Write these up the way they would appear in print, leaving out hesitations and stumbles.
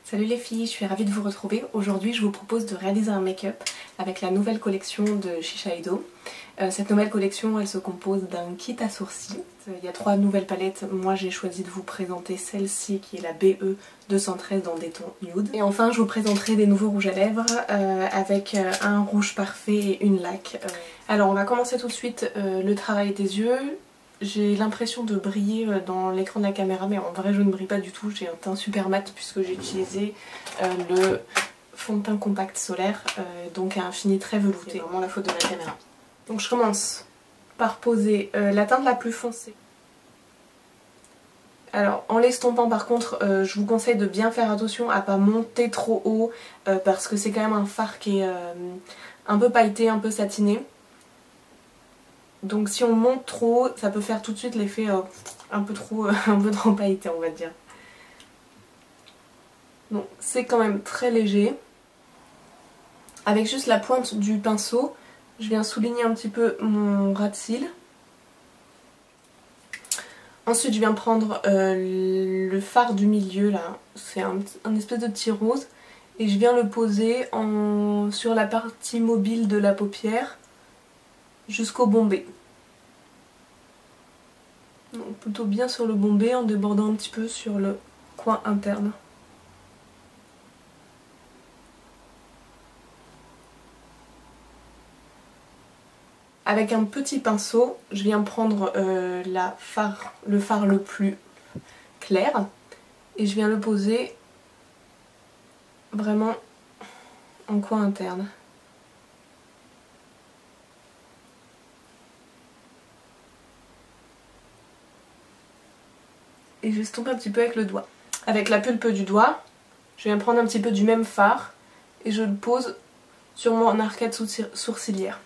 Salut les filles, je suis ravie de vous retrouver. Aujourd'hui je vous propose de réaliser un make-up avec la nouvelle collection de Shiseido. Cette nouvelle collection elle se compose d'un kit à sourcils. Il y a 3 nouvelles palettes, moi j'ai choisi de vous présenter celle-ci qui est la BE 213 dans des tons nude. Et enfin je vous présenterai des nouveaux rouges à lèvres avec un rouge parfait et une laque. Alors on va commencer tout de suite le travail des yeux. J'ai l'impression de briller dans l'écran de la caméra mais en vrai je ne brille pas du tout, j'ai un teint super mat puisque j'ai utilisé le fond de teint compact solaire, donc un fini très velouté, c'est vraiment la faute de la caméra. Donc je commence par poser la teinte la plus foncée. Alors en l'estompant par contre je vous conseille de bien faire attention à pas monter trop haut parce que c'est quand même un fard qui est un peu pailleté, un peu satiné. Donc si on monte trop, ça peut faire tout de suite l'effet un peu trop pailleté on va dire. Donc c'est quand même très léger. Avec juste la pointe du pinceau, je viens souligner un petit peu mon ras de cils. Ensuite je viens prendre le fard du milieu là, c'est un espèce de petit rose. Et je viens le poser sur la partie mobile de la paupière jusqu'au bombé. Donc plutôt bien sur le bombé en débordant un petit peu sur le coin interne. Avec un petit pinceau, je viens prendre le fard le plus clair et je viens le poser vraiment en coin interne. Et je estompe un petit peu avec le doigt. Avec la pulpe du doigt, je viens prendre un petit peu du même fard et je le pose sur mon arcade sourcilière.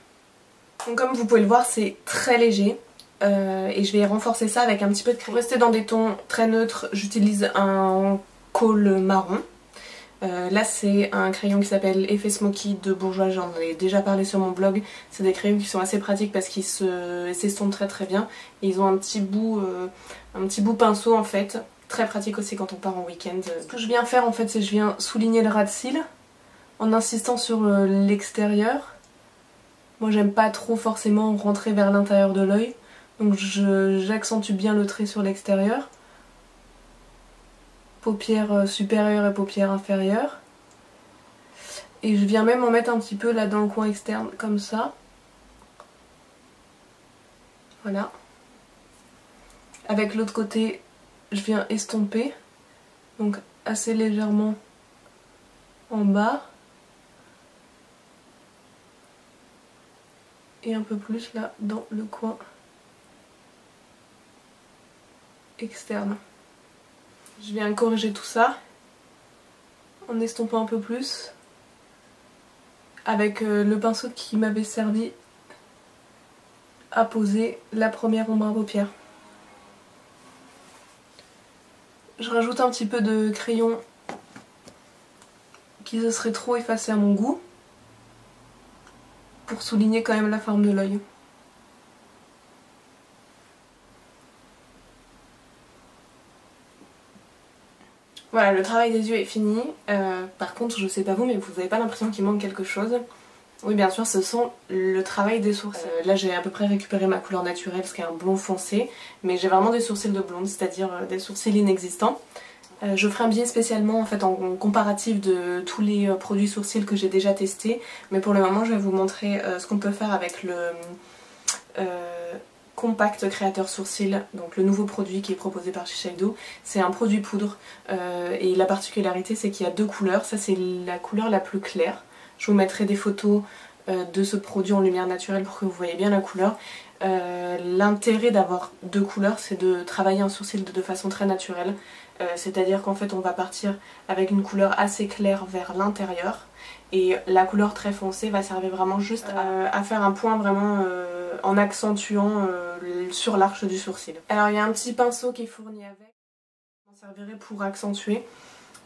Donc comme vous pouvez le voir, c'est très léger et je vais renforcer ça avec un petit peu de crayon. Pour rester dans des tons très neutres, j'utilise un col marron. Là c'est un crayon qui s'appelle Effet Smoky de Bourjois, j'en ai déjà parlé sur mon blog. C'est des crayons qui sont assez pratiques parce qu'ils s'estompent très bien. Et ils ont un petit bout pinceau en fait, très pratique aussi quand on part en week-end. Ce que je viens faire en fait, c'est que je viens souligner le ras de cils en insistant sur l'extérieur. Moi j'aime pas trop forcément rentrer vers l'intérieur de l'œil, donc j'accentue bien le trait sur l'extérieur. Paupière supérieure et paupière inférieure. Et je viens même en mettre un petit peu là dans le coin externe, comme ça. Voilà. Avec l'autre côté, je viens estomper, donc assez légèrement en bas. Et un peu plus là dans le coin externe. Je viens corriger tout ça en estompant un peu plus avec le pinceau qui m'avait servi à poser la première ombre à paupières. Je rajoute un petit peu de crayon qui se serait trop effacé à mon goût pour souligner quand même la forme de l'œil. Voilà, le travail des yeux est fini. Par contre, je sais pas vous, mais vous avez pas l'impression qu'il manque quelque chose? Oui, bien sûr, ce sont le travail des sourcils. Là, j'ai à peu près récupéré ma couleur naturelle, ce qui est un blond foncé, mais j'ai vraiment des sourcils de blonde, c'est-à-dire des sourcils inexistants. Je ferai un billet spécialement en fait en comparatif de tous les produits sourcils que j'ai déjà testés, mais pour le moment je vais vous montrer ce qu'on peut faire avec le Compact Créateur Sourcils, donc le nouveau produit qui est proposé par Shiseido. C'est un produit poudre et la particularité c'est qu'il y a 2 couleurs, ça c'est la couleur la plus claire. Je vous mettrai des photos de ce produit en lumière naturelle pour que vous voyez bien la couleur. L'intérêt d'avoir 2 couleurs, c'est de travailler un sourcil de façon très naturelle. C'est-à-dire qu'en fait on va partir avec une couleur assez claire vers l'intérieur et la couleur très foncée va servir vraiment juste à faire un point vraiment en accentuant sur l'arche du sourcil. Alors il y a un petit pinceau qui est fourni avec, je m'en servirai pour accentuer,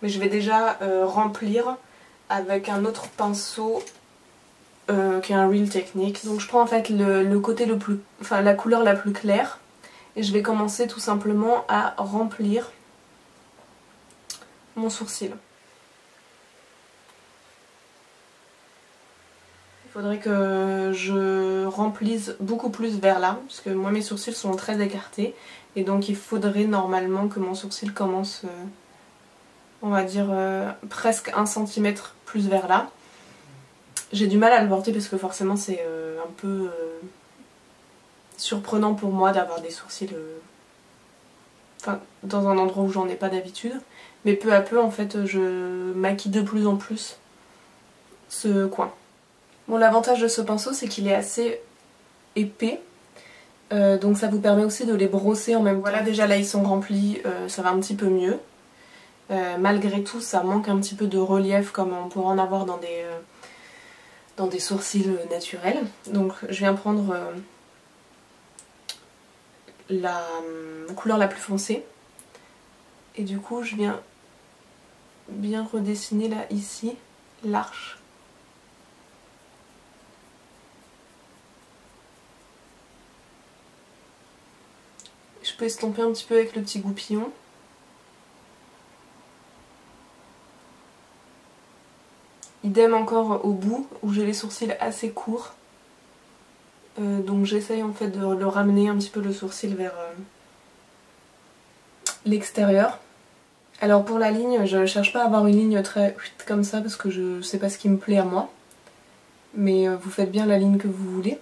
mais je vais déjà remplir avec un autre pinceau qui est un Real Technique. Donc je prends en fait le côté la couleur la plus claire et je vais commencer tout simplement à remplir mon sourcil. faudrait que je remplisse beaucoup plus vers là, parce que moi mes sourcils sont très écartés. Et donc il faudrait normalement que mon sourcil commence, on va dire, presque 1 cm plus vers là. J'ai du mal à le porter parce que forcément c'est un peu surprenant pour moi d'avoir des sourcils dans un endroit où j'en ai pas d'habitude. Mais peu à peu en fait je maquille de plus en plus ce coin. Bon, l'avantage de ce pinceau c'est qu'il est assez épais. Donc ça vous permet aussi de les brosser en même temps. Voilà, déjà là ils sont remplis, ça va un petit peu mieux. Malgré tout ça manque un petit peu de relief comme on pourrait en avoir dans des sourcils naturels. Donc je viens prendre la couleur la plus foncée. Et du coup je viens bien redessiner là ici l'arche. Je peux estomper un petit peu avec le petit goupillon. Idem encore au bout où j'ai les sourcils assez courts. Donc j'essaye en fait de le ramener un petit peu le sourcil vers l'extérieur. Alors pour la ligne, je cherche pas à avoir une ligne très comme ça parce que je sais pas ce qui me plaît à moi. Mais vous faites bien la ligne que vous voulez.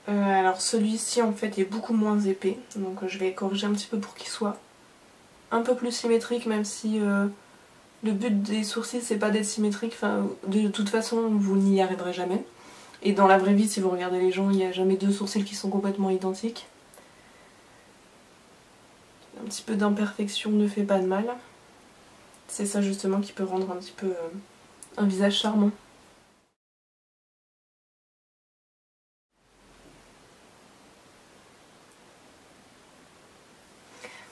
Alors celui-ci en fait est beaucoup moins épais. Donc je vais corriger un petit peu pour qu'il soit un peu plus symétrique, même si le but des sourcils c'est pas d'être symétrique. Enfin, de toute façon vous n'y arriverez jamais. Et dans la vraie vie, si vous regardez les gens, il n'y a jamais 2 sourcils qui sont complètement identiques. Un petit peu d'imperfection ne fait pas de mal. C'est ça justement qui peut rendre un petit peu un visage charmant.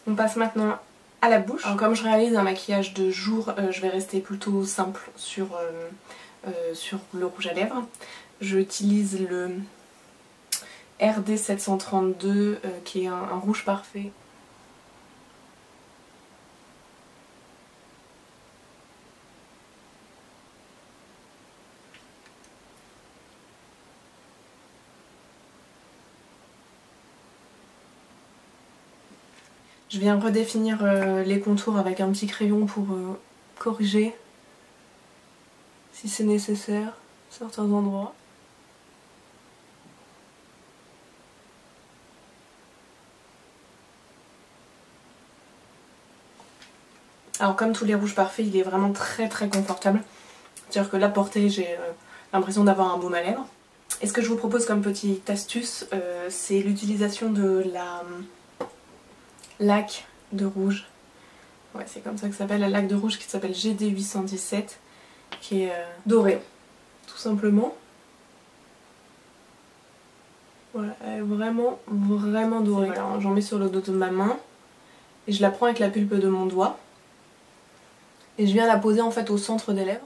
On passe maintenant à la bouche. Alors comme je réalise un maquillage de jour, je vais rester plutôt simple sur le rouge à lèvres. J'utilise le RD 732 qui est un rouge parfait. Je viens redéfinir les contours avec un petit crayon pour corriger, si c'est nécessaire, certains endroits. Alors comme tous les rouges parfaits, il est vraiment très très confortable. C'est-à-dire que la portée, j'ai l'impression d'avoir un baume à lèvres. Et ce que je vous propose comme petite astuce, c'est l'utilisation de la laque de rouge. Ouais, c'est comme ça que ça s'appelle, la laque de rouge qui s'appelle GD817, qui est dorée, tout simplement. Voilà, elle est vraiment, vraiment dorée. Voilà, j'en mets sur le dos de ma main, et je la prends avec la pulpe de mon doigt. Et je viens la poser en fait au centre des lèvres.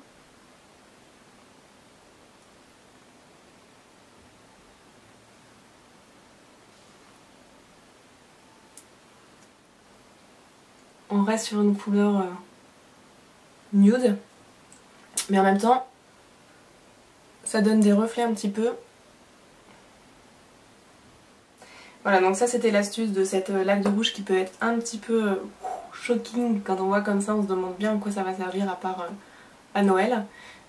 On reste sur une couleur nude, mais en même temps ça donne des reflets un petit peu. Voilà, donc ça c'était l'astuce de cette laque de rouge qui peut être un petit peu shocking quand on voit comme ça, on se demande bien à quoi ça va servir à part à Noël.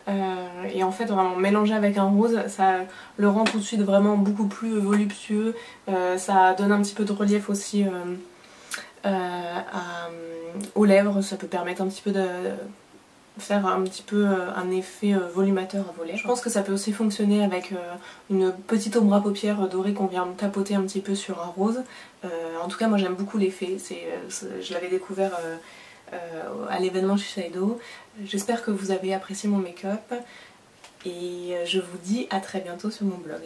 Et en fait vraiment mélanger avec un rose, ça le rend tout de suite vraiment beaucoup plus voluptueux, ça donne un petit peu de relief aussi aux lèvres, ça peut permettre un petit peu de faire un petit peu un effet volumateur à vos lèvres. Je pense que ça peut aussi fonctionner avec une petite ombre à paupières dorée qu'on vient tapoter un petit peu sur un rose. En tout cas moi j'aime beaucoup l'effet, je l'avais découvert à l'événement Shiseido. J'espère que vous avez apprécié mon make-up et je vous dis à très bientôt sur mon blog.